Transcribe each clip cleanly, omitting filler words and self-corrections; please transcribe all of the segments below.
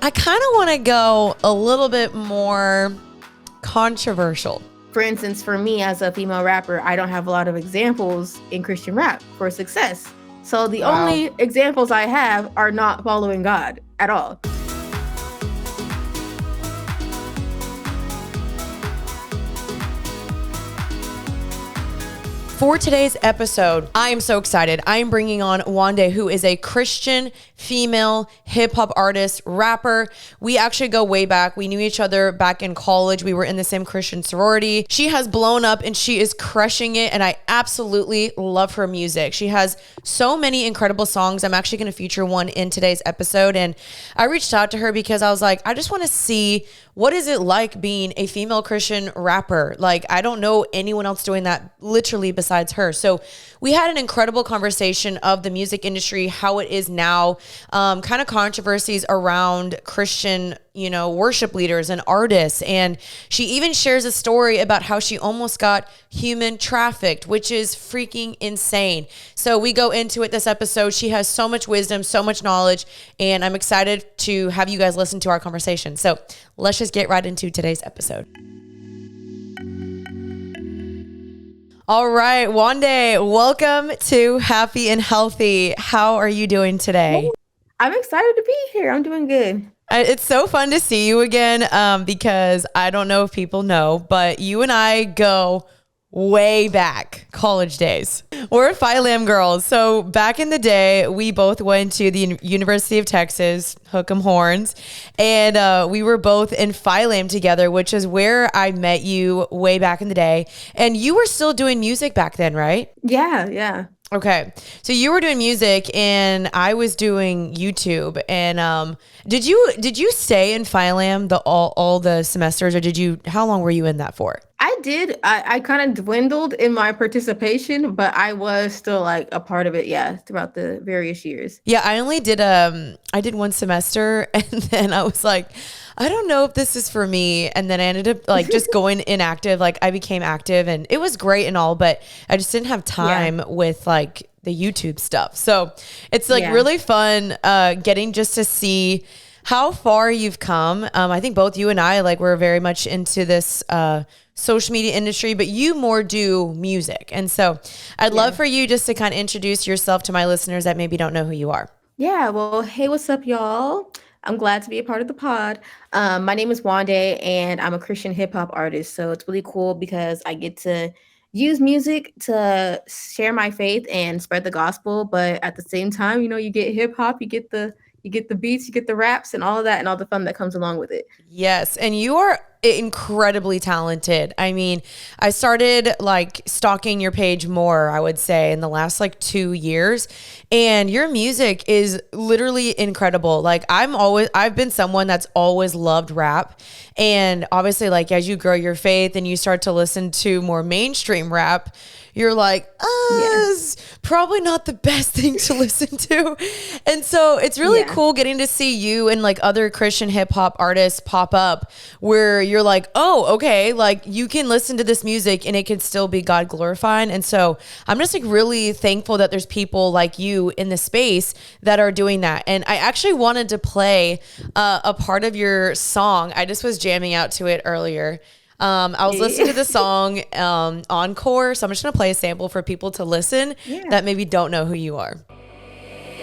I kind of want to go a little bit more controversial. For instance, for me as a female rapper, I don't have a lot of examples in Christian rap for success. So the only examples I have are not following God at all. For today's episode, I am so excited. I am bringing on Wande, who is a Christian female hip hop artist, rapper. We actually go way back. We knew each other back in college. We were in the same Christian sorority. She has blown up and she is crushing it. And I absolutely love her music. She has so many incredible songs. I'm actually going to feature one in today's episode. And I reached out to her because I was like, I just want to see what is it like being a female Christian rapper? Like, I don't know anyone else doing that literally besides her. So we had an incredible conversation of the music industry, how it is now, kind of controversies around Christian, worship leaders and artists. And she even shares a story about how she almost got human trafficked, which is freaking insane. So we go into it this episode. She has so much wisdom, so much knowledge, and I'm excited to have you guys listen to our conversation. So let's just get right into today's episode. All right, Wande, welcome to Happy and Healthy. How are you doing today? I'm excited to be here. I'm doing good. It's so fun to see you again because I don't know if people know, but you and I go way back, college days. We're Phi Lam girls. So back in the day, we both went to the University of Texas, hook 'em horns, and we were both in Phi Lam together, which is where I met you way back in the day. And you were still doing music back then, right? Yeah. Okay. So you were doing music and I was doing YouTube. And did you stay in Phi Lam all the semesters, or how long were you in that for? I did. I kind of dwindled in my participation, but I was still like a part of it, throughout the various years. Yeah, I only did I did one semester and then I was like, I don't know if this is for me. And then I ended up like just going inactive. Like I became active and it was great and all, but I just didn't have time with like the YouTube stuff. So it's like really fun getting just to see how far you've come. I think both you and I like we're very much into this social media industry, but you more do music. And so I'd love for you just to kind of introduce yourself to my listeners that maybe don't know who you are. Yeah, well, hey, what's up, y'all? I'm glad to be a part of the pod. My name is Wande, and I'm a Christian hip hop artist. So it's really cool because I get to use music to share my faith and spread the gospel. But at the same time, you get hip hop, you get the beats, you get the raps, and all of that, and all the fun that comes along with it. Yes, and you are incredibly talented. I mean, I started like stalking your page more, I would say, in the last like 2 years, and your music is literally incredible. Like I've been someone that's always loved rap, and obviously like as you grow your faith and you start to listen to more mainstream rap, you're like, it's probably not the best thing to listen to. And so it's really cool getting to see you and like other Christian hip hop artists pop up where you're like, oh, okay, like you can listen to this music and it can still be God glorifying. And so I'm just like really thankful that there's people like you in the space that are doing that. And I actually wanted to play a part of your song. I just was jamming out to it earlier. I was listening to the song Encore, so I'm just going to play a sample for people to listen that maybe don't know who you are.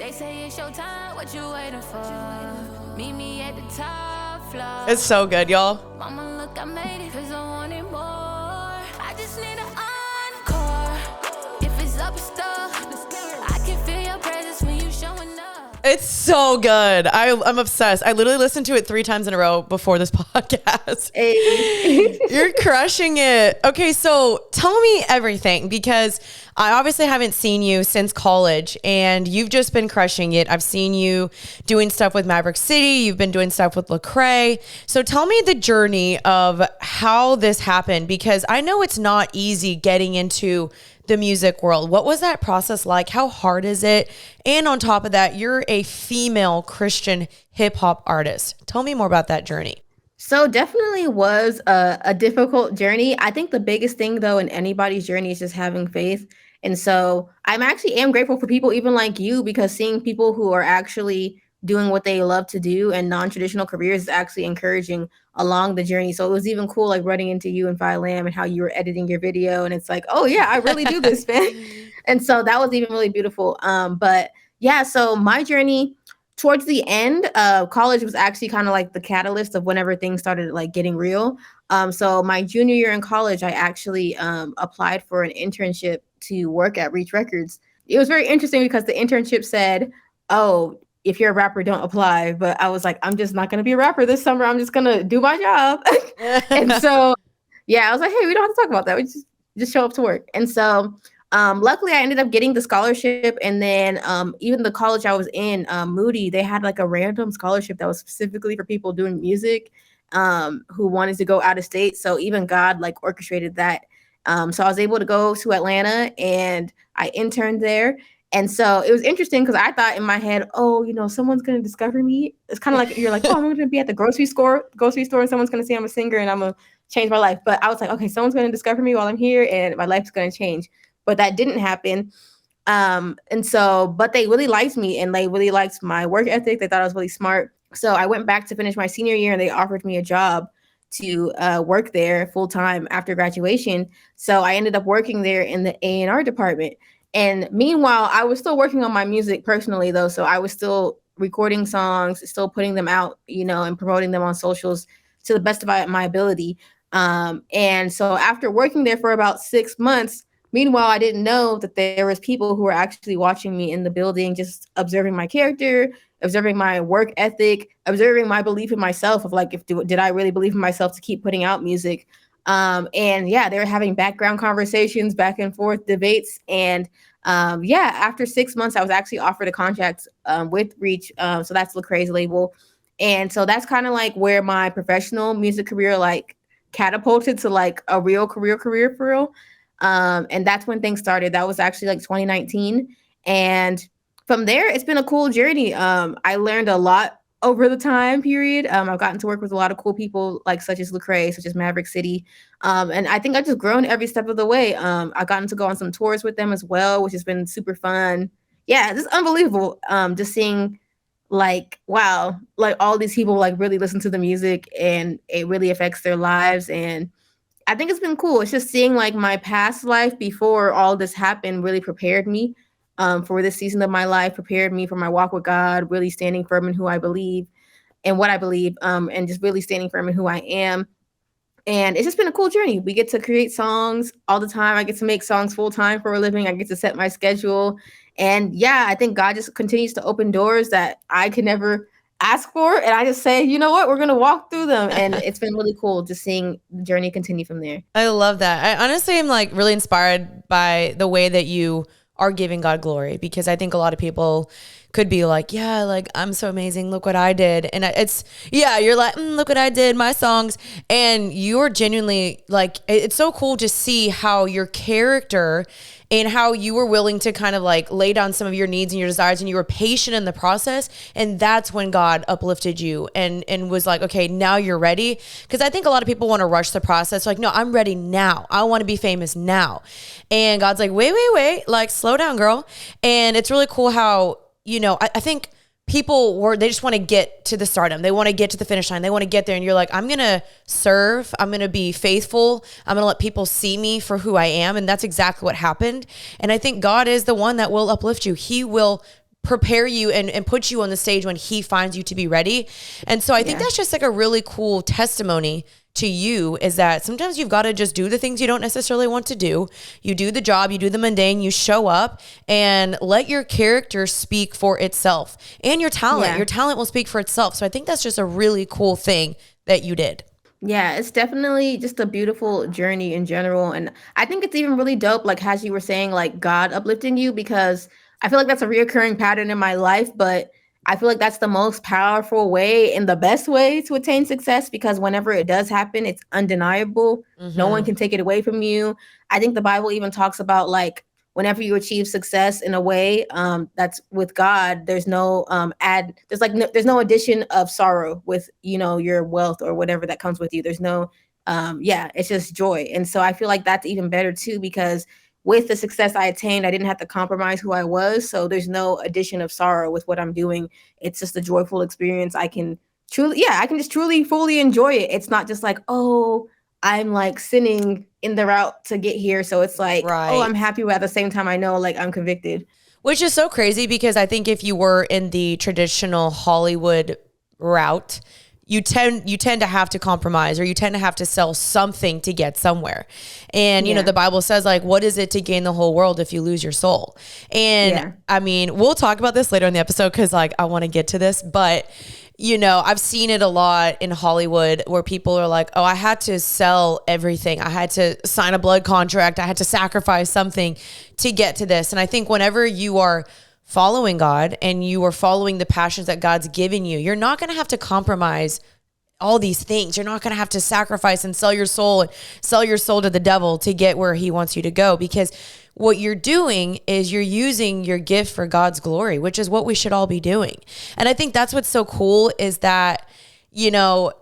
They say it's your time, what you waiting for? Meet me at the top floor. It's so good, y'all. Mama, look, I made it, 'cause I wanted more. I just need an encore. If it's up stuff, I can feel your presence when you showing up. It's so good. I'm obsessed. I literally listened to it 3 times in a row before this podcast. Hey. You're crushing it. Okay, so tell me everything, because I obviously haven't seen you since college and you've just been crushing it. I've seen you doing stuff with Maverick City. You've been doing stuff with Lecrae. So tell me the journey of how this happened, because I know it's not easy getting into the music world. What was that process like? How hard is it? And on top of that, you're a female Christian hip hop artist. Tell me more about that journey. So definitely was a difficult journey. I think the biggest thing though in anybody's journey is just having faith. And so I'm actually am grateful for people even like you, because seeing people who are actually doing what they love to do and non-traditional careers is actually encouraging along the journey. So it was even cool like running into you and Philam and how you were editing your video, and it's like, oh yeah, I really do this, man. And so that was even really beautiful. But yeah, so my journey towards the end, college was actually kind of like the catalyst of whenever things started like getting real. So my junior year in college, I actually applied for an internship to work at Reach Records. It was very interesting because the internship said, "Oh, if you're a rapper, don't apply." But I was like, "I'm just not going to be a rapper this summer. I'm just going to do my job." And so, yeah, I was like, "Hey, we don't have to talk about that. We just show up to work." And so, luckily, I ended up getting the scholarship. And then, even the college I was in, Moody, they had like a random scholarship that was specifically for people doing music, who wanted to go out of state. So even God like orchestrated that. So I was able to go to Atlanta and I interned there. And so it was interesting because I thought in my head, oh, someone's going to discover me. It's kind of like you're like, oh, I'm going to be at the grocery store, and someone's going to say I'm a singer and I'm going to change my life. But I was like, okay, someone's going to discover me while I'm here and my life's going to change. But that didn't happen. And so, but they really liked me and they really liked my work ethic. They thought I was really smart. So I went back to finish my senior year and they offered me a job to work there full time after graduation. So I ended up working there in the A&R department. And meanwhile, I was still working on my music personally, though. So I was still recording songs, still putting them out, and promoting them on socials to the best of my ability. And so after working there for about 6 months, meanwhile, I didn't know that there was people who were actually watching me in the building, just observing my character, observing my work ethic, observing my belief in myself of like, did I really believe in myself to keep putting out music? And yeah, they were having background conversations, back and forth debates. And yeah, after 6 months, I was actually offered a contract with Reach. So that's Lecrae's label. And so that's kind of like where my professional music career like catapulted to like a real career for real. And that's when things started. That was actually like 2019. And from there, it's been a cool journey. I learned a lot over the time period. I've gotten to work with a lot of cool people, like such as Lecrae, such as Maverick City. And I think I've just grown every step of the way. I've gotten to go on some tours with them as well, which has been super fun. Yeah, it's unbelievable. Just seeing like, wow, like all these people like really listen to the music and it really affects their lives. And I think it's been cool. It's just seeing like my past life before all this happened really prepared me for this season of my life, prepared me for my walk with God, really standing firm in who I believe and what I believe, and just really standing firm in who I am. And it's just been a cool journey. We get to create songs all the time. I get to make songs full time for a living. I get to set my schedule. And yeah, I think God just continues to open doors that I could never ask for. And I just say, you know what, we're going to walk through them. And it's been really cool just seeing the journey continue from there. I love that. I honestly am like really inspired by the way that you are giving God glory, because I think a lot of people could be like, yeah, like I'm so amazing. Look what I did. And you're like, look what I did, my songs. And you're genuinely like, it's so cool to see how your character and how you were willing to kind of like lay down some of your needs and your desires, and you were patient in the process. And that's when God uplifted you and was like, okay, now you're ready. Because I think a lot of people want to rush the process. Like, no, I'm ready now. I want to be famous now. And God's like, wait, like slow down, girl. And it's really cool how, I think people they just want to get to the stardom. They want to get to the finish line. They want to get there. And you're like, I'm going to serve. I'm going to be faithful. I'm going to let people see me for who I am. And that's exactly what happened. And I think God is the one that will uplift you. He will prepare you and put you on the stage when he finds you to be ready. And so I think that's just like a really cool testimony to you, is that sometimes you've got to just do the things you don't necessarily want to do. You do the job, you do the mundane, you show up and let your character speak for itself, and your talent will speak for itself. So I think that's just a really cool thing that you did. Yeah, it's definitely just a beautiful journey in general. And I think it's even really dope, like as you were saying, like God uplifting you, because I feel like that's a reoccurring pattern in my life, but I feel like that's the most powerful way and the best way to attain success, because whenever it does happen, it's undeniable. Mm-hmm. No one can take it away from you. I think the Bible even talks about like whenever you achieve success in a way that's with God, there's no there's no addition of sorrow with, your wealth or whatever that comes with you. There's no, it's just joy. And so I feel like that's even better too, because with the success I attained, I didn't have to compromise who I was. So there's no addition of sorrow with what I'm doing. It's just a joyful experience. I can I can just truly, fully enjoy it. It's not just like, oh, I'm like sinning in the route to get here. So it's like, oh, Right. I'm happy, but at the same time, I know like I'm convicted. Which is so crazy because I think if you were in the traditional Hollywood route, you tend to have to compromise, or you tend to have to sell something to get somewhere. And you know, the Bible says like, what is it to gain the whole world if you lose your soul? And I mean, we'll talk about this later in the episode because like I want to get to this, but you know, I've seen it a lot in Hollywood where people are like, oh, I had to sell everything. I had to sign a blood contract. I had to sacrifice something to get to this. And I think whenever you are following God and you are following the passions that God's given you, you're not going to have to compromise all these things. You're not going to have to sacrifice and sell your soul to the devil to get where he wants you to go, because what you're doing is you're using your gift for God's glory, which is what we should all be doing. And I think that's what's so cool is that, you know,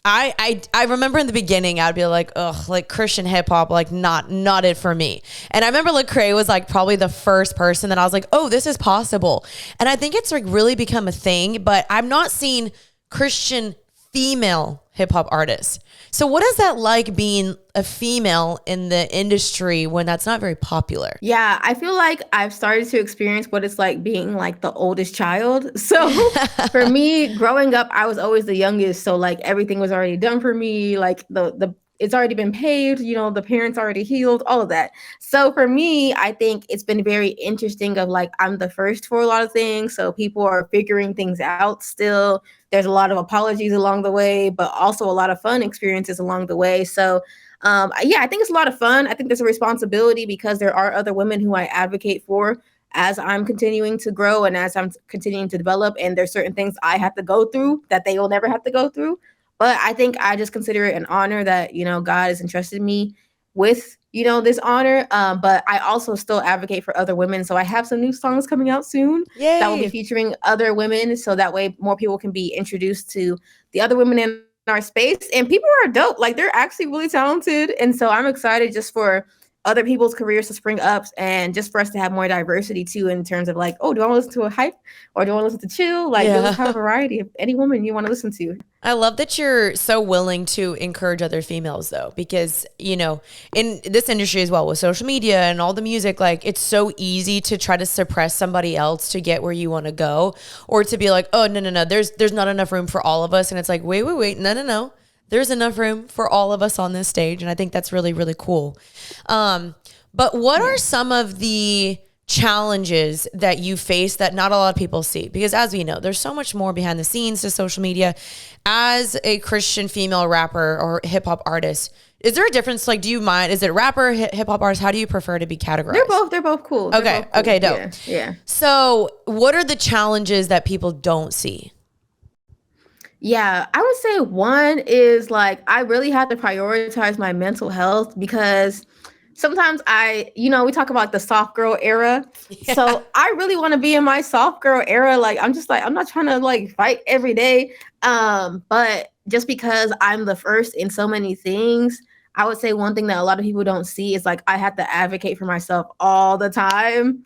I remember in the beginning, I'd be like, ugh, like Christian hip hop, like not it for me. And I remember Lecrae was like probably the first person that I was like, oh, this is possible. And I think it's like really become a thing, but I'm not seeing Christian female hip hop artists. So what is that like being a female in the industry when that's not very popular? Yeah, I feel like I've started to experience what it's like being like the oldest child. So for me, growing up, I was always the youngest. So like everything was already done for me. Like the it's already been paid, you know, the parents already healed, all of that. So for me, I think it's been very interesting of like, I'm the first for a lot of things. So people are figuring things out still. There's a lot of apologies along the way, but also a lot of fun experiences along the way. So I think it's a lot of fun. I think there's a responsibility because there are other women who I advocate for as I'm continuing to grow and as I'm continuing to develop. And there's certain things I have to go through that they will never have to go through. But I think I just consider it an honor that, you know, God has entrusted me with, you know, this honor. But I also still advocate for other women. So I have some new songs coming out soon that will be featuring other women. So that way more people can be introduced to the other women in our space. And people are dope. Like they're actually really talented. And so I'm excited just for other people's careers to spring up and just for us to have more diversity too, in terms of like, oh, do I want to listen to a hype or do I want to listen to chill? Like there's kind of variety of any woman you want to listen to. I love that you're so willing to encourage other females though, because, you know, in this industry as well with social media and all the music, like it's so easy to try to suppress somebody else to get where you want to go, or to be like, oh, no, there's not enough room for all of us. And it's like, wait, no. There's enough room for all of us on this stage. And I think that's really, really cool. But what are some of the challenges that you face that not a lot of people see? Because as we know, there's so much more behind the scenes to social media. As a Christian female rapper or hip hop artist, is there a difference? Like, do you mind? Is it rapper, hip hop artist? How do you prefer to be categorized? They're both cool. Okay, dope. Yeah. So what are the challenges that people don't see? Yeah, I would say one is like I really have to prioritize my mental health because sometimes we talk about the soft girl era. Yeah. So I really want to be in my soft girl era. Like I'm just like, I'm not trying to like fight every day. But just because I'm the first in so many things, I would say one thing that a lot of people don't see is like I have to advocate for myself all the time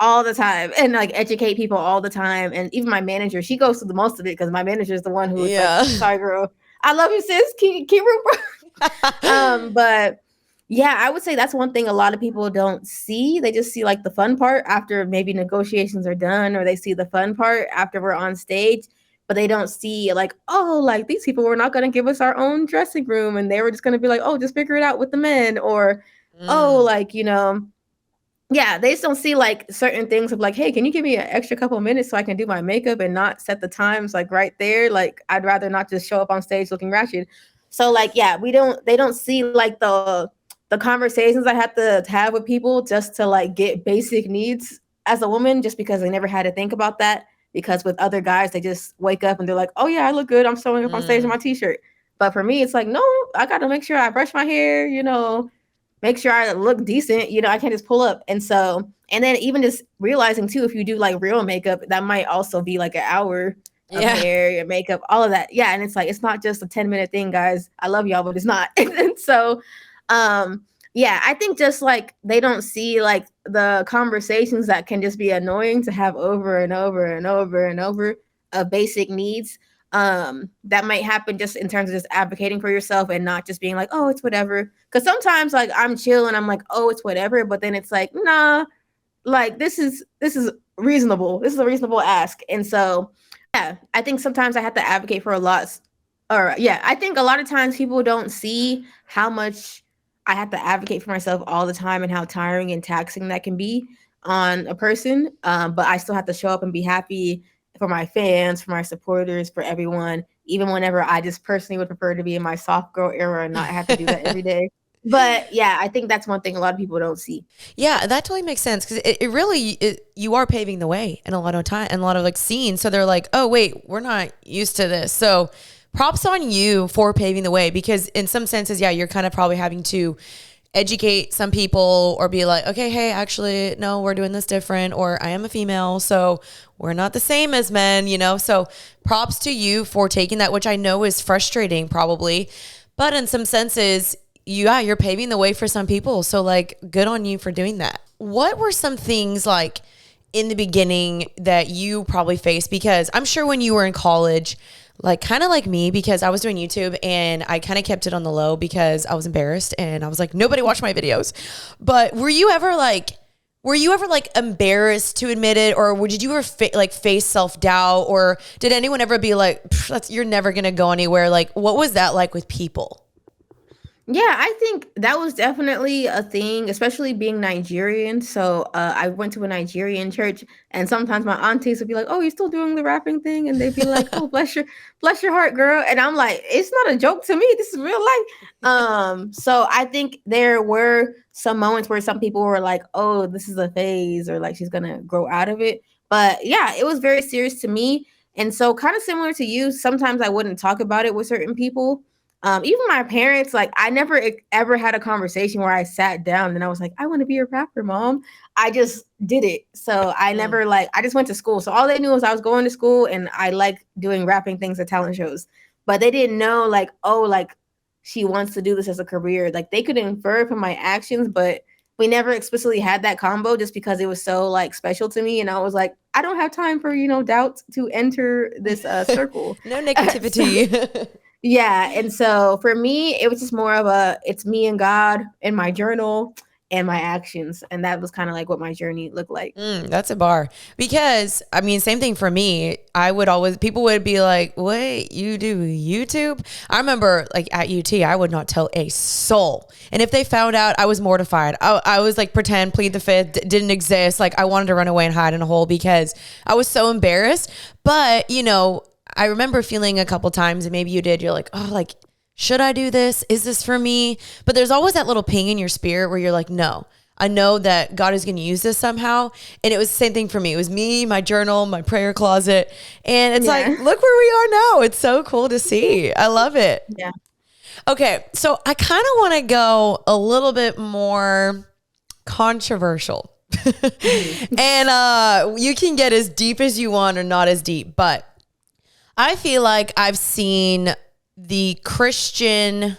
and like educate people all the time. And even my manager, she goes through the most of it because my manager is the one who is like, sorry girl, I love you sis, keep room. But yeah, I would say that's one thing a lot of people don't see. They just see like the fun part after maybe negotiations are done, or they see the fun part after we're on stage, but they don't see like, oh, like these people were not going to give us our own dressing room and they were just going to be like, oh, just figure it out with the men, or oh, like, you know, yeah, they just don't see like certain things of like, hey, can you give me an extra couple of minutes so I can do my makeup and not set the times like right there? Like, I'd rather not just show up on stage looking ratchet. So like, yeah, they don't see like the conversations I have to have with people just to like get basic needs as a woman, just because they never had to think about that. Because with other guys, they just wake up and they're like, oh yeah, I look good. I'm showing up on stage in my t-shirt. But for me, it's like, no, I got to make sure I brush my hair, you know, make sure I look decent, you know, I can't just pull up. And so, and then even just realizing too, if you do like real makeup, that might also be like an hour of hair and makeup, all of that. Yeah. And it's like, it's not just a 10-minute thing, guys. I love y'all, but it's not. And so, Yeah, I think just like they don't see like the conversations that can just be annoying to have over and over and over and over of basic needs. That might happen just in terms of just advocating for yourself and not just being like, oh, it's whatever. Because sometimes like I'm chill and I'm like, oh, it's whatever, but then it's like, nah, like this is reasonable. This is a reasonable ask. And so yeah, I think sometimes I have to advocate for a lot. Or yeah, I think a lot of times people don't see how much I have to advocate for myself all the time and how tiring and taxing that can be on a person. But I still have to show up and be happy for my fans, for my supporters, for everyone, even whenever I just personally would prefer to be in my soft girl era and not have to do that every day. But yeah, I think that's one thing a lot of people don't see. Yeah, that totally makes sense because it really you are paving the way in a lot of time and a lot of like scenes. So they're like, oh wait, we're not used to this. So props on you for paving the way because in some senses, yeah, you're kind of probably having to educate some people or be like, okay, hey, actually, no, we're doing this different, or I am a female, so we're not the same as men, you know? So props to you for taking that, which I know is frustrating probably, but in some senses, yeah, you're paving the way for some people. So like good on you for doing that. What were some things like in the beginning that you probably faced? Because I'm sure when you were in college, like kind of like me, because I was doing YouTube and I kind of kept it on the low because I was embarrassed and I was like, nobody watched my videos. But were you ever like embarrassed to admit it, or did you ever like face self doubt, or did anyone ever be like, you're never gonna go anywhere? Like, what was that like with people? Yeah, I think that was definitely a thing, especially being Nigerian. So I went to a Nigerian church, and sometimes my aunties would be like, "Oh, you're still doing the rapping thing," and they'd be like, "Oh, bless your heart, girl." And I'm like, "It's not a joke to me. This is real life." So I think there were some moments where some people were like, "Oh, this is a phase," or like she's gonna grow out of it. But yeah, it was very serious to me, and so kind of similar to you. Sometimes I wouldn't talk about it with certain people, even my parents, like I never ever had a conversation where I sat down and I was like, I want to be a rapper, mom. I just did it. So I Mm. never like I just went to school. So all they knew was I was going to school and I like doing rapping things at talent shows. But they didn't know like, oh, like she wants to do this as a career. Like they could infer from my actions, but we never explicitly had that combo just because it was so like special to me. And I was like, I don't have time for, doubt to enter this circle. No So, negativity. yeah, and so for me, it was just more of a it's me and God and my journal and my actions, and that was kind of like what my journey looked like. That's a bar. Because, I mean, same thing for me. People would be like, wait, you do YouTube? I remember, like, at UT, I would not tell a soul. And if they found out, I was mortified. I was like, pretend, plead the fifth, didn't exist. Like, I wanted to run away and hide in a hole because I was so embarrassed. But, I remember feeling a couple times, and maybe you did, you're like, oh, like, should I do this? Is this for me? But there's always that little ping in your spirit where you're like, no, I know that God is going to use this somehow. And it was the same thing for me. It was me, my journal, my prayer closet. And it's like, Yeah. look where we are now. It's so cool to see. I love it. Yeah. Okay. So I kind of want to go a little bit more controversial. And you can get as deep as you want or not as deep. But I feel like I've seen the Christian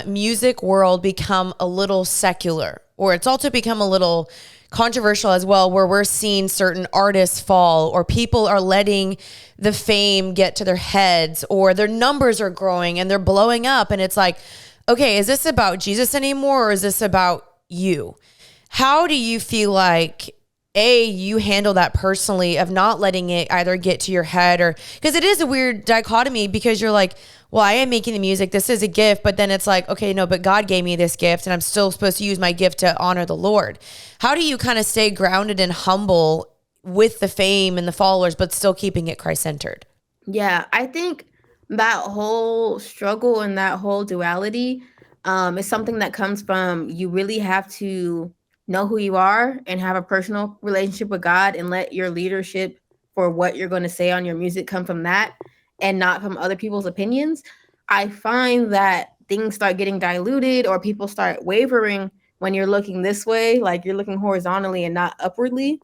music world become a little secular, or it's also become a little controversial as well, where we're seeing certain artists fall, or people are letting the fame get to their heads, or their numbers are growing and they're blowing up. And it's like, okay, is this about Jesus anymore, or is this about you? How do you feel like you handle that personally, of not letting it either get to your head, or because it is a weird dichotomy, because you're like, well, I am making the music, this is a gift, but then it's like, okay, no, but God gave me this gift and I'm still supposed to use my gift to honor the Lord. How do you kind of stay grounded and humble with the fame and the followers, but still keeping it Christ-centered? Yeah, I think that whole struggle and that whole duality is something that comes from you really have to know who you are and have a personal relationship with God and let your leadership for what you're going to say on your music come from that and not from other people's opinions. I find that things start getting diluted or people start wavering when you're looking this way, like you're looking horizontally and not upwardly.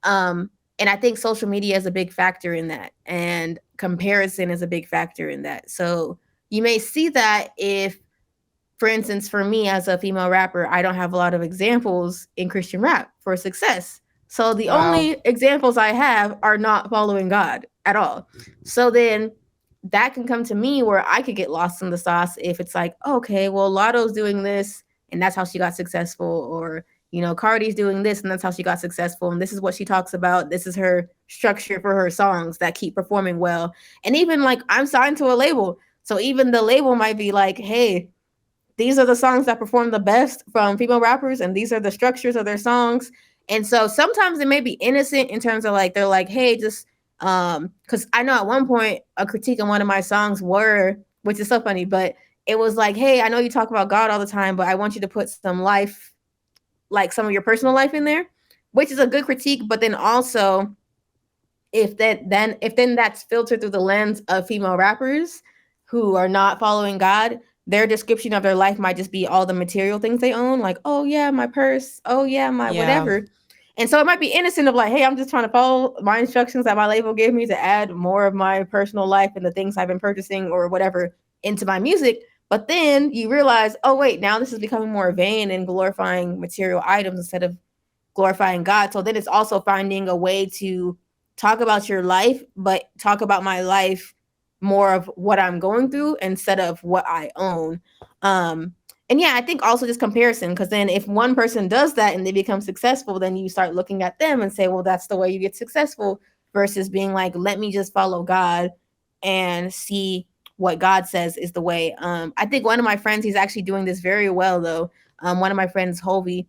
Um, and I think social media is a big factor in that, and comparison is a big factor in that. So you may see that if for instance, for me as a female rapper, I don't have a lot of examples in Christian rap for success. So the Wow. only examples I have are not following God at all. So then that can come to me where I could get lost in the sauce if it's like, okay, well, Lotto's doing this and that's how she got successful, or Cardi's doing this and that's how she got successful, and this is what she talks about. This is her structure for her songs that keep performing well. And even like I'm signed to a label, so even the label might be like, hey, these are the songs that perform the best from female rappers, and these are the structures of their songs. And so sometimes it may be innocent in terms of like they're like, hey, just because I know at one point a critique on one of my songs were, which is so funny, but it was like, hey, I know you talk about God all the time, but I want you to put some life, like some of your personal life in there, which is a good critique. But then also, if then that's filtered through the lens of female rappers who are not following God, their description of their life might just be all the material things they own, like, oh yeah, my purse, oh yeah, my Yeah. whatever. And so it might be innocent of like, hey, I'm just trying to follow my instructions that my label gave me to add more of my personal life and the things I've been purchasing or whatever into my music. But then you realize, oh wait, now this is becoming more vain and glorifying material items instead of glorifying God. So then it's also finding a way to talk about your life, but talk about my life more of what I'm going through instead of what I own. And yeah, I think also just comparison, because then if one person does that and they become successful, then you start looking at them and say, well, that's the way you get successful, versus being like, let me just follow God and see what God says is the way. I think one of my friends, he's actually doing this very well though. One of my friends, Hovey,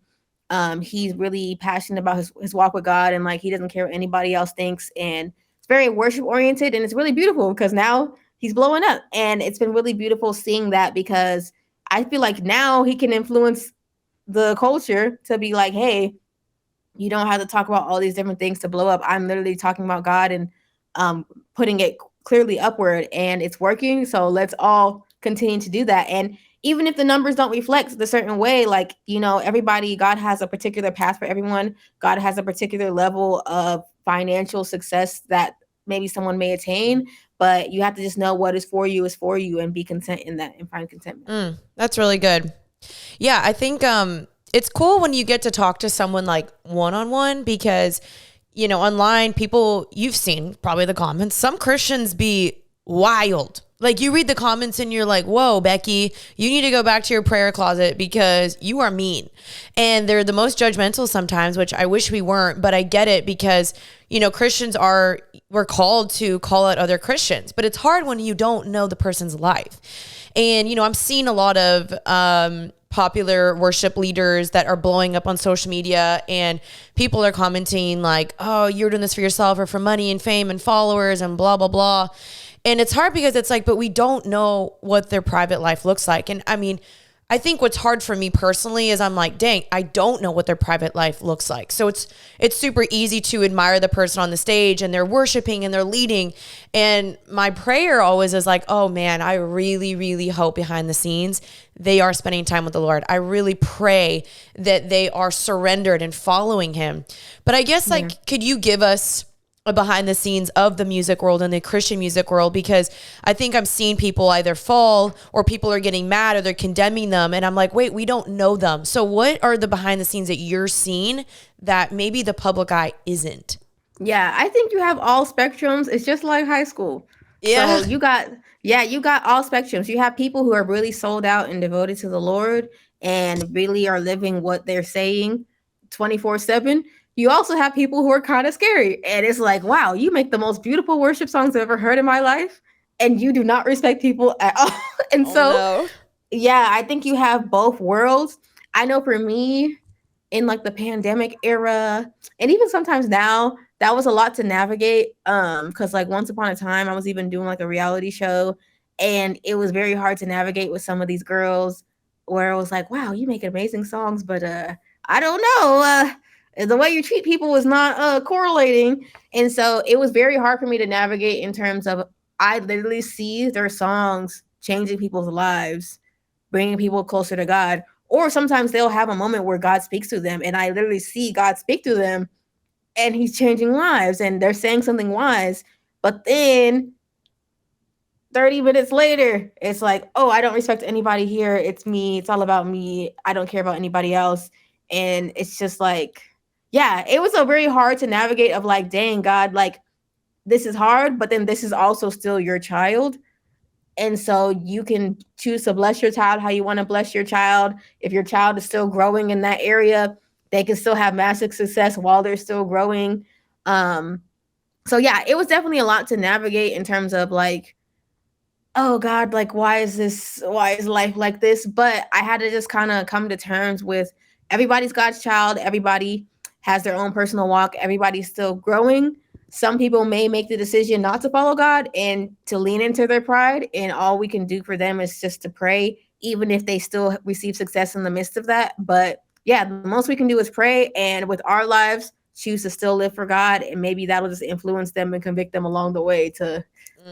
he's really passionate about his walk with God, and like he doesn't care what anybody else thinks, and it's very worship oriented, and it's really beautiful because now he's blowing up, and it's been really beautiful seeing that, because I feel like now he can influence the culture to be like, hey, you don't have to talk about all these different things to blow up. I'm literally talking about God and putting it clearly upward, and it's working. So let's all continue to do that. And even if the numbers don't reflect the certain way, like, everybody, God has a particular path for everyone. God has a particular level of financial success that maybe someone may attain, but you have to just know what is for you and be content in that and find contentment. That's really good. Yeah, I think it's cool when you get to talk to someone like one-on-one, because, online people, you've seen probably the comments, some Christians be wild. Like you read the comments and you're like, whoa, Becky, you need to go back to your prayer closet because you are mean. And they're the most judgmental sometimes, which I wish we weren't, but I get it because, Christians we're called to call out other Christians, but it's hard when you don't know the person's life. And, I'm seeing a lot of popular worship leaders that are blowing up on social media, and people are commenting like, oh, you're doing this for yourself or for money and fame and followers and blah, blah, blah. And it's hard because it's like, but we don't know what their private life looks like. And I mean, I think what's hard for me personally is I'm like, dang, I don't know what their private life looks like. So it's super easy to admire the person on the stage and they're worshiping and they're leading. And my prayer always is like, oh man, I really, really hope behind the scenes they are spending time with the Lord. I really pray that they are surrendered and following him. But I guess could you give us behind the scenes of the music world and the Christian music world? Because I think I'm seeing people either fall or people are getting mad or they're condemning them. And I'm like, wait, we don't know them. So what are the behind the scenes that you're seeing that maybe the public eye isn't? Yeah, I think you have all spectrums. It's just like high school. Yeah. So you got all spectrums. You have people who are really sold out and devoted to the Lord and really are living what they're saying 24/7. You also have people who are kind of scary. And it's like, wow, you make the most beautiful worship songs I've ever heard in my life, and you do not respect people at all. And No. yeah, I think you have both worlds. I know for me, in like the pandemic era, and even sometimes now, that was a lot to navigate. Because like once upon a time, I was even doing like a reality show, and it was very hard to navigate with some of these girls, where it was like, wow, you make amazing songs, but I don't know. The way you treat people is not correlating. And so it was very hard for me to navigate in terms of, I literally see their songs changing people's lives, bringing people closer to God. Or sometimes they'll have a moment where God speaks to them, and I literally see God speak to them, and he's changing lives and they're saying something wise. But then 30 minutes later, it's like, oh, I don't respect anybody here. It's me. It's all about me. I don't care about anybody else. And it's just like, yeah, it was a very hard to navigate of like, dang, God, like, this is hard, but then this is also still your child. And so you can choose to bless your child how you want to bless your child. If your child is still growing in that area, they can still have massive success while they're still growing. Um, so yeah, it was definitely a lot to navigate in terms of like, oh God, like why is life like this? But I had to just kind of come to terms with everybody's God's child, everybody has their own personal walk, everybody's still growing. Some people may make the decision not to follow God and to lean into their pride, and all we can do for them is just to pray, even if they still receive success in the midst of that. But yeah, the most we can do is pray, and with our lives, choose to still live for God, and maybe that'll just influence them and convict them along the way to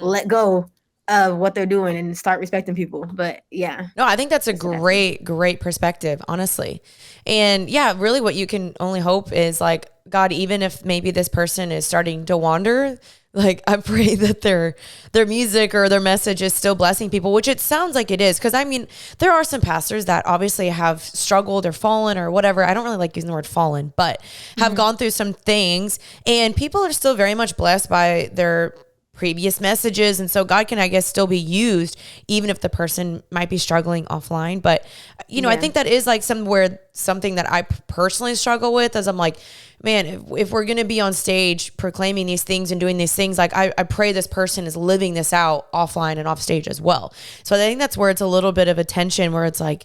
let go of what they're doing and start respecting people. But yeah. No, I think that's a great perspective, honestly. And yeah, really what you can only hope is like, God, even if maybe this person is starting to wander, like I pray that their music or their message is still blessing people, which it sounds like it is. Cause I mean, there are some pastors that obviously have struggled or fallen or whatever. I don't really like using the word fallen, but have gone through some things, and people are still very much blessed by their previous messages. And so God can, I guess, still be used even if the person might be struggling offline. But, you know, I think that is like something that I personally struggle with, as I'm like, man, if we're going to be on stage proclaiming these things and doing these things, like I pray this person is living this out offline and off stage as well. So I think that's where it's a little bit of a tension where it's like,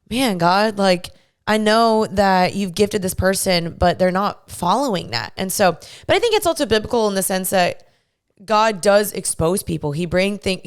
man, God, like, I know that you've gifted this person, but they're not following that. And so, but I think it's also biblical in the sense that God does expose people. He brings things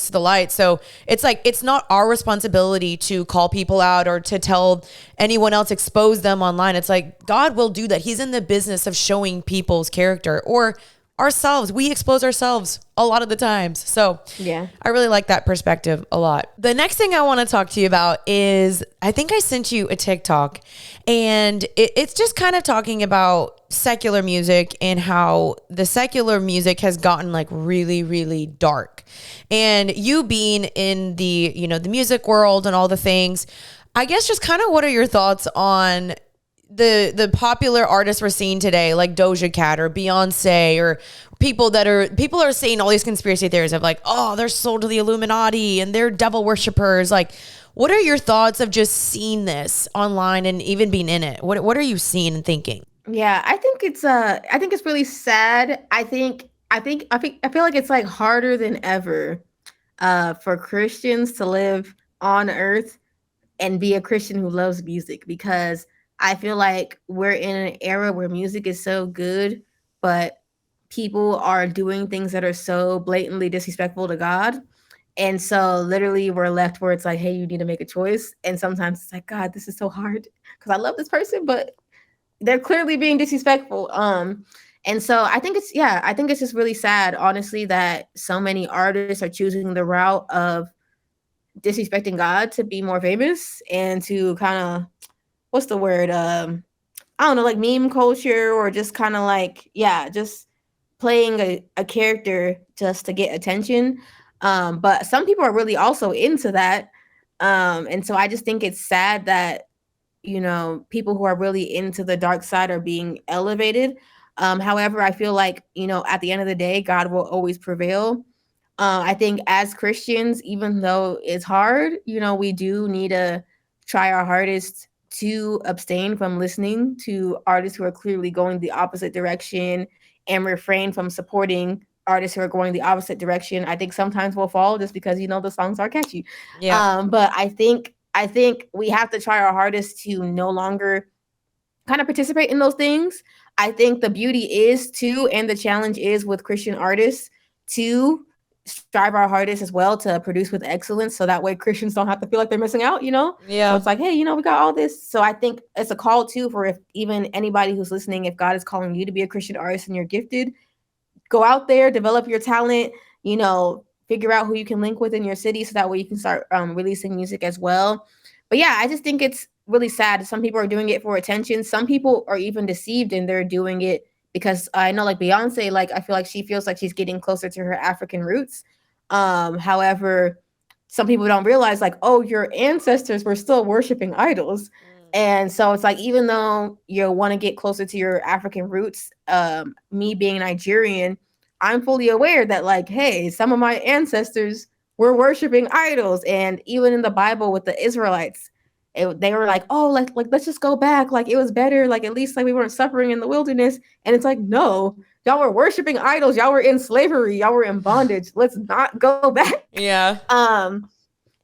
to the light. So it's like, it's not our responsibility to call people out or to tell anyone else, expose them online. It's like, God will do that. He's in the business of showing people's character, or ourselves. We expose ourselves a lot of the times. So yeah, I really like that perspective a lot. The next thing I want to talk to you about is, I think I sent you a TikTok, and it's just kind of talking about secular music and how the secular music has gotten like really, really dark. And you being in the, you know, the music world and all the things, I guess just kind of what are your thoughts on the popular artists we're seeing today, like Doja Cat or Beyonce, or people are saying all these conspiracy theories of like, oh, they're sold to the Illuminati and they're devil worshipers. Like, what are your thoughts of just seeing this online and even being in it? What are you seeing and thinking? Yeah, I think it's really sad. I feel like it's like harder than ever for Christians to live on earth and be a Christian who loves music, because I feel like we're in an era where music is so good, but people are doing things that are so blatantly disrespectful to God. And so literally we're left where it's like, hey, you need to make a choice. And sometimes it's like, God, this is so hard because I love this person, but they're clearly being disrespectful. And so I think it's just really sad, honestly, that so many artists are choosing the route of disrespecting God to be more famous and to kind of, what's the word? I don't know, like meme culture, or just kind of like, yeah, just playing a character just to get attention. But some people are really also into that. And so I just think it's sad that, you know, people who are really into the dark side are being elevated. However, I feel like, you know, at the end of the day, God will always prevail. I think as Christians, even though it's hard, you know, we do need to try our hardest to abstain from listening to artists who are clearly going the opposite direction, and refrain from supporting artists who are going the opposite direction. I think sometimes we'll fall just because, you know, the songs are catchy. Yeah. But I think we have to try our hardest to no longer kind of participate in those things. I think the beauty is too, and the challenge is with Christian artists to strive our hardest as well to produce with excellence, so that way Christians don't have to feel like they're missing out, you know? Yeah. So it's like, hey, you know, we got all this. So I think it's a call too for, if even anybody who's listening, if God is calling you to be a Christian artist and you're gifted, go out there, develop your talent, you know, figure out who you can link with in your city, so that way you can start releasing music as well. But yeah, I just think it's really sad. Some people are doing it for attention. Some people are even deceived and they're doing it because I know, like Beyonce, like I feel like she feels like she's getting closer to her African roots. However, some people don't realize like, oh, your ancestors were still worshiping idols. And so it's like, even though you want to get closer to your African roots, me being Nigerian, I'm fully aware that like, hey, some of my ancestors were worshiping idols. And even in the Bible with the Israelites, they were like, oh, like let's just go back. Like it was better. Like at least like we weren't suffering in the wilderness. And it's like, no, y'all were worshiping idols. Y'all were in slavery. Y'all were in bondage. Let's not go back. Yeah.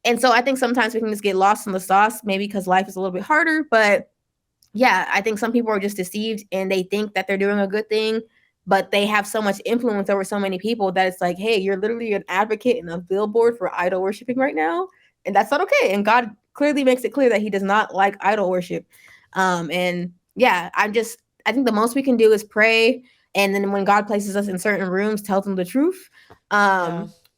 And so I think sometimes we can just get lost in the sauce, maybe because life is a little bit harder. But yeah, I think some people are just deceived and they think that they're doing a good thing, but they have so much influence over so many people that it's like, hey, you're literally an advocate and a billboard for idol worshiping right now. And that's not okay. And God clearly makes it clear that he does not like idol worship. And yeah, I think the most we can do is pray. And then when God places us in certain rooms, tell them the truth.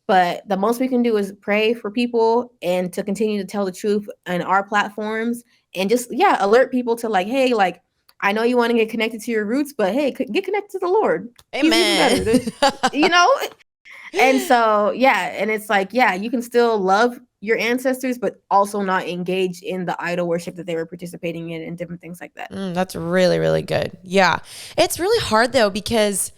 But the most we can do is pray for people and to continue to tell the truth on our platforms and just, alert people to like, hey, like, I know you want to get connected to your roots, but hey, get connected to the Lord. Amen. He's even better, And so, and it's like, you can still love your ancestors, but also not engage in the idol worship that they were participating in and different things like that. That's really, really good. Yeah. It's really hard though, because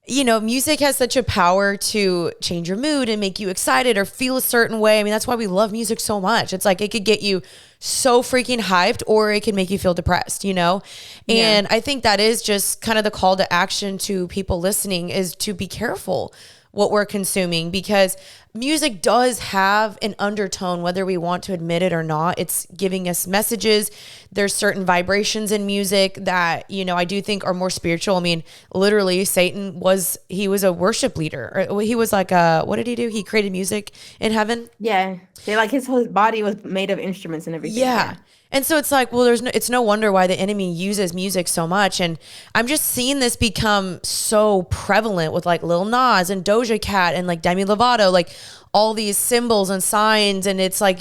music has such a power to change your mood and make you excited or feel a certain way. I mean, that's why we love music so much. It's like it could get you so freaking hyped or it can make you feel depressed, And I think that is just kind of the call to action to people listening is to be careful what we're consuming, because music does have an undertone, whether we want to admit it or not. It's giving us messages. There's certain vibrations in music that, I do think are more spiritual. I mean, literally Satan was a worship leader. Or he was like, what did he do? He created music in heaven. Yeah. Like his whole body was made of instruments and everything. Yeah. And so it's like, well, it's no wonder why the enemy uses music so much. And I'm just seeing this become so prevalent with like Lil Nas and Doja Cat and like Demi Lovato, like all these symbols and signs. And it's like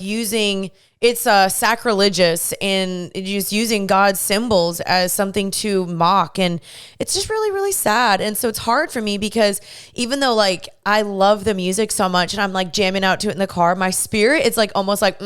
it's sacrilegious and just using God's symbols as something to mock. And it's just really, really sad. And so it's hard for me because even though like I love the music so much and I'm like jamming out to it in the car, my spirit, it's like almost like,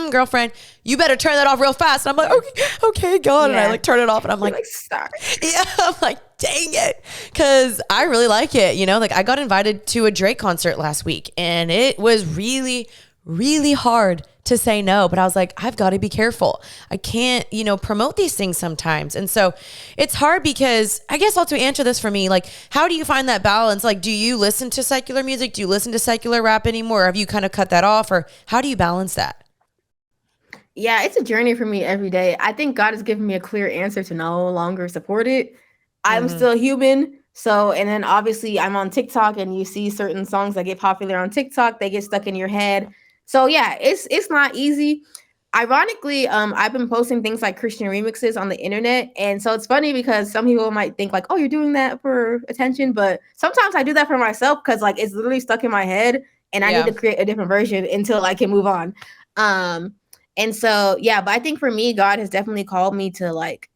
girlfriend, you better turn that off real fast. And I'm like, okay, God. And I like turn it off and I'm like, sorry. Yeah, I'm like, dang it. Cause I really like it. Like I got invited to a Drake concert last week and it was really, really hard to say no, but I was like, I've got to be careful. I can't, promote these things sometimes. And so it's hard because I guess also answer this for me, like, how do you find that balance? Like, do you listen to secular music? Do you listen to secular rap anymore? Or have you kind of cut that off, or how do you balance that? Yeah, it's a journey for me every day. I think God has given me a clear answer to no longer support it. I'm still human. So, and then obviously I'm on TikTok and you see certain songs that get popular on TikTok, they get stuck in your head. So yeah, it's not easy. Ironically, I've been posting things like Christian remixes on the internet. And so it's funny because some people might think like, oh, you're doing that for attention. But sometimes I do that for myself because like it's literally stuck in my head and I need to create a different version until I can move on. And so, but I think for me, God has definitely called me to like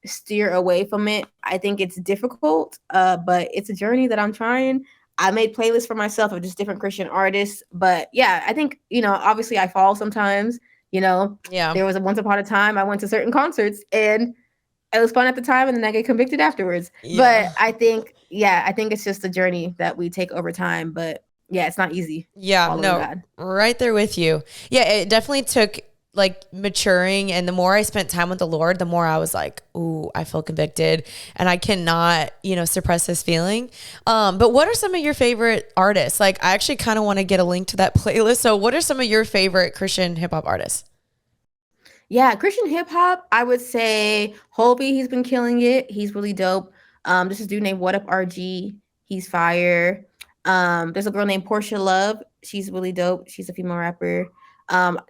steer away from it. I think it's difficult, but it's a journey that I'm trying. I made playlists for myself of just different Christian artists. But yeah, I think, obviously I fall sometimes, there was once upon a time I went to certain concerts and it was fun at the time and then I get convicted afterwards. But I think it's just a journey that we take over time. But yeah, it's not easy. Yeah, no, God. Right there with you. Yeah, it definitely took like maturing, and the more I spent time with the Lord, the more I was like, ooh, I feel convicted and I cannot, suppress this feeling. But what are some of your favorite artists? Like, I actually kind of want to get a link to that playlist. So what are some of your favorite Christian hip hop artists? Yeah, Christian hip hop, I would say Holby, he's been killing it. He's really dope. There's this dude named What Up RG. He's fire. There's a girl named Portia Love. She's really dope. She's a female rapper.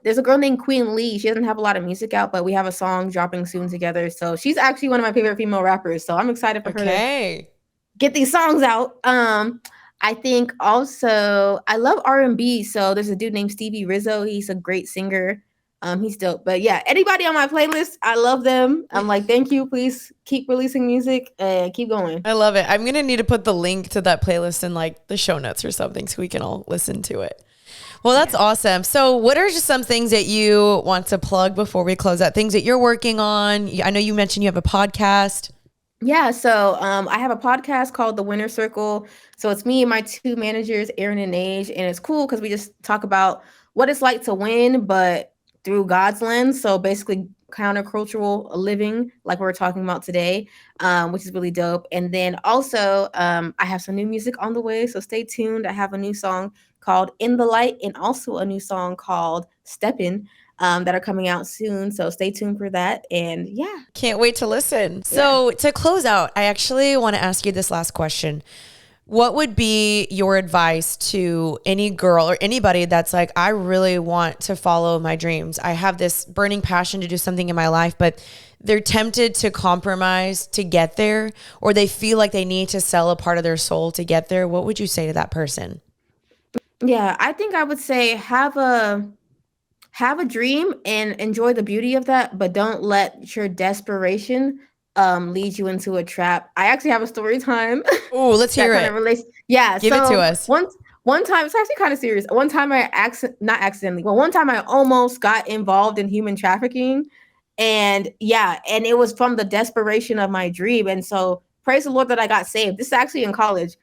There's a girl named Queen Lee. She doesn't have a lot of music out, but we have a song dropping soon together. So she's actually one of my favorite female rappers. So I'm excited for her to get these songs out. I think also I love R&B. So there's a dude named Stevie Rizzo. He's a great singer. He's dope. But yeah, anybody on my playlist, I love them. I'm like, thank you. Please keep releasing music and keep going. I love it. I'm going to need to put the link to that playlist in like the show notes or something so we can all listen to it. Well, that's awesome. So what are just some things that you want to plug before we close out? Things that you're working on? I know you mentioned you have a podcast. Yeah, so I have a podcast called The Winner Circle. So it's me and my two managers, Aaron and Age, and it's cool because we just talk about what it's like to win, but through God's lens. So basically, countercultural living, like we are talking about today, which is really dope. And then also, I have some new music on the way, so stay tuned. I have a new song called In the Light, and also a new song called Steppin'. That are coming out soon. So stay tuned for that. And yeah. Can't wait to listen. So to close out, I actually want to ask you this last question. What would be your advice to any girl or anybody that's like, I really want to follow my dreams. I have this burning passion to do something in my life, but they're tempted to compromise to get there, or they feel like they need to sell a part of their soul to get there. What would you say to that person? Yeah, I think I would say have a dream and enjoy the beauty of that, but don't let your desperation lead you into a trap. I actually have a story time. Oh, let's hear it. Relates. Yeah, give it to us. One time, it's actually kind of serious. One time not accidentally, but one time I almost got involved in human trafficking. And yeah, and it was from the desperation of my dream. And so praise the Lord that I got saved. This is actually in college.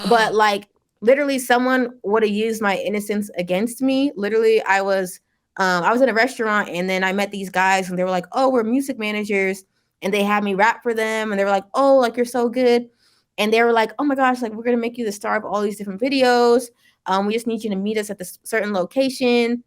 But like literally someone would have used my innocence against me. Literally, I was in a restaurant and then I met these guys and they were like, oh, we're music managers. And they had me rap for them. And they were like, oh, like you're so good. And they were like, oh my gosh, like we're going to make you the star of all these different videos. We just need you to meet us at this certain location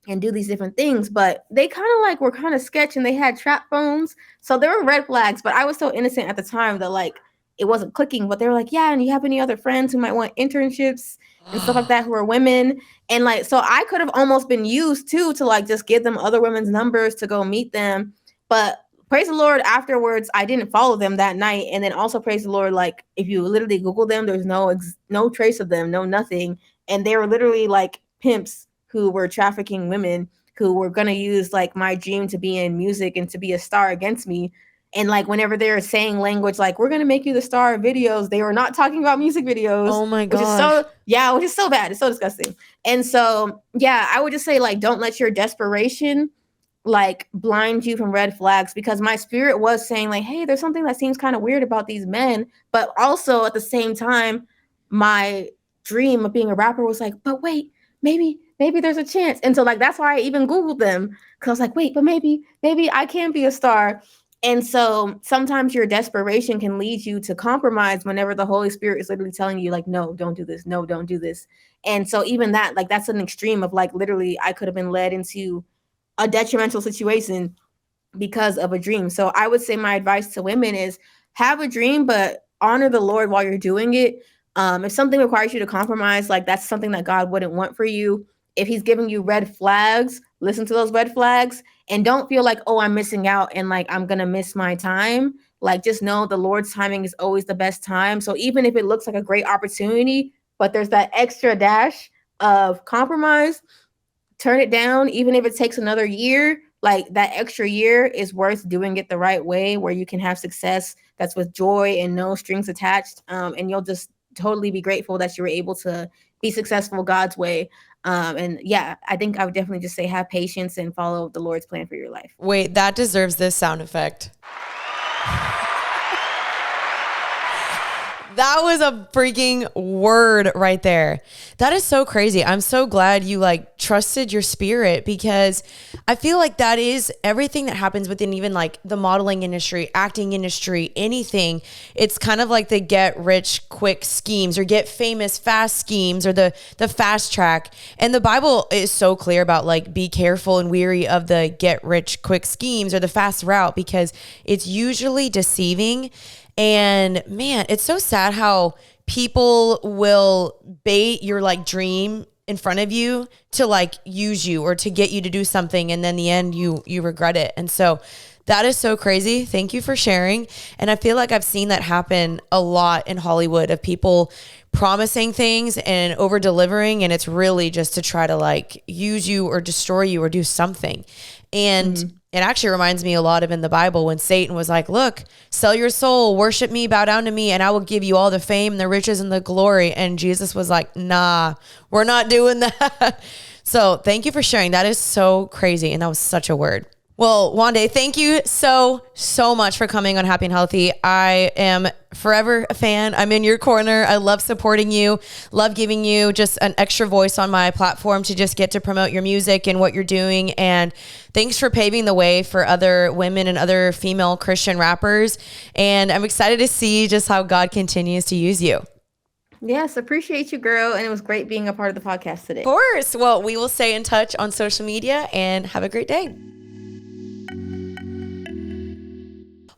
and do these different things. But they kind of like were kind of sketch and they had trap phones. So there were red flags, but I was so innocent at the time that like it wasn't clicking. But they were like, yeah, and you have any other friends who might want internships and stuff like that who are women? And like, so I could have almost been used too to like just give them other women's numbers to go meet them. But praise the Lord, afterwards, I didn't follow them that night. And then also praise the Lord, like if you literally Google them, there's no trace of them, no nothing. And they were literally like pimps who were trafficking women who were going to use like my dream to be in music and to be a star against me. And like whenever they're saying language like we're gonna make you the star of videos, they were not talking about music videos. Oh my gosh. Which is so bad. It's so disgusting. And so yeah, I would just say like don't let your desperation like blind you from red flags, because my spirit was saying like, hey, there's something that seems kind of weird about these men. But also at the same time, my dream of being a rapper was like, but wait, maybe there's a chance. And so like that's why I even Googled them, because I was like, wait, but maybe I can be a star. And so sometimes your desperation can lead you to compromise whenever the Holy Spirit is literally telling you like, no, don't do this. No, don't do this. And so even that, like, that's an extreme of like, literally, I could have been led into a detrimental situation because of a dream. So I would say my advice to women is have a dream, but honor the Lord while you're doing it. If something requires you to compromise, like that's something that God wouldn't want for you. If he's giving you red flags, listen to those red flags and don't feel like, oh, I'm missing out and like I'm going to miss my time. Like just know the Lord's timing is always the best time. So even if it looks like a great opportunity, but there's that extra dash of compromise, turn it down. Even if it takes another year, like that extra year is worth doing it the right way where you can have success that's with joy and no strings attached. And you'll just totally be grateful that you were able to be successful God's way. And yeah, I think I would definitely just say have patience and follow the Lord's plan for your life. Wait, that deserves this sound effect. That was a freaking word right there. That is so crazy. I'm so glad you like trusted your spirit, because I feel like that is everything that happens within even like the modeling industry, acting industry, anything. It's kind of like the get rich quick schemes or get famous fast schemes or the fast track. And the Bible is so clear about like be careful and weary of the get rich quick schemes or the fast route, because it's usually deceiving. And man, it's so sad how people will bait your like dream in front of you to like use you or to get you to do something. And then in the end you regret it. And so That is so crazy. Thank you for sharing. And I feel like I've seen that happen a lot in Hollywood of people promising things and over delivering, and it's really just to try to like use you or destroy you or do something. And it actually reminds me a lot of in the Bible when Satan was like, look, sell your soul, worship me, bow down to me, and I will give you all the fame, the riches, and the glory. And Jesus was like, nah, we're not doing that. So thank you for sharing. That is so crazy. And that was such a word. Well, Wande, thank you so much for coming on Happy and Healthy. I am forever a fan. I'm in your corner. I love supporting you, love giving you just an extra voice on my platform to just get to promote your music and what you're doing. And thanks for paving the way for other women and other female Christian rappers. And I'm excited to see just how God continues to use you. Yes, appreciate you, girl. And it was great being a part of the podcast today. Of course. Well, we will stay in touch on social media and have a great day.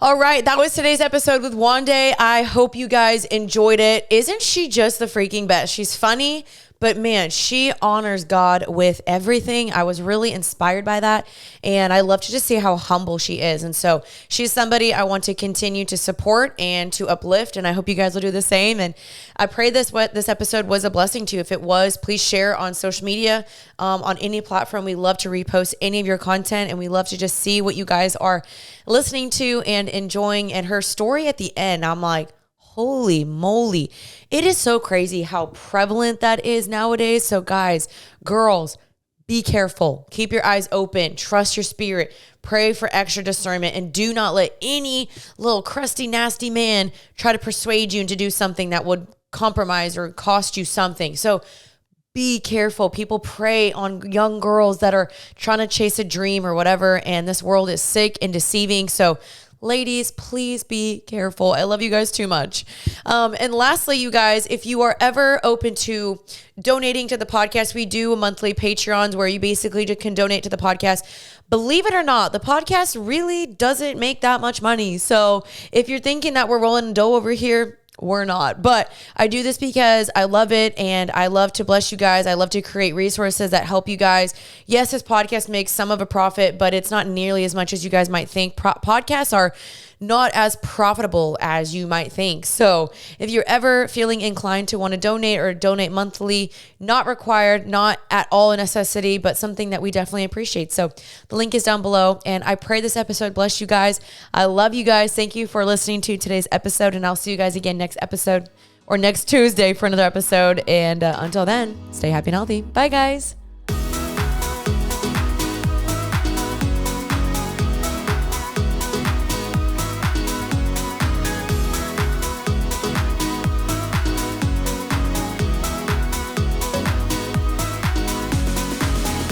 All right, that was today's episode with Wande. I hope you guys enjoyed it. Isn't she just the freaking best? She's funny, but man, she honors God with everything. I was really inspired by that. And I love to just see how humble she is. And so she's somebody I want to continue to support and to uplift. And I hope you guys will do the same. And I pray this episode was a blessing to you. If it was, please share on social media, on any platform. We love to repost any of your content. And we love to just see what you guys are listening to and enjoying. And her story at the end, I'm like, holy moly. It is so crazy how prevalent that is nowadays. So guys, girls, be careful. Keep your eyes open. Trust your spirit. Pray for extra discernment. And do not let any little crusty, nasty man try to persuade you into do something that would compromise or cost you something. So be careful. People prey on young girls that are trying to chase a dream or whatever. And this world is sick and deceiving. So ladies, please be careful. I love you guys too much. And lastly, you guys, if you are ever open to donating to the podcast, we do monthly Patreons where you basically just can donate to the podcast. Believe it or not, the podcast really doesn't make that much money. So if you're thinking that we're rolling dough over here, we're not. But I do this because I love it and I love to bless you guys. I love to create resources that help you guys. Yes, this podcast makes some of a profit, but it's not nearly as much as you guys might think. Podcasts are not as profitable as you might think. So if you're ever feeling inclined to want to donate or donate monthly, not required, not at all a necessity, but something that we definitely appreciate. So the link is down below. And I pray this episode bless you guys. I love you guys. Thank you for listening to today's episode. And I'll see you guys again next episode or next Tuesday for another episode. And until then, stay happy and healthy. Bye guys.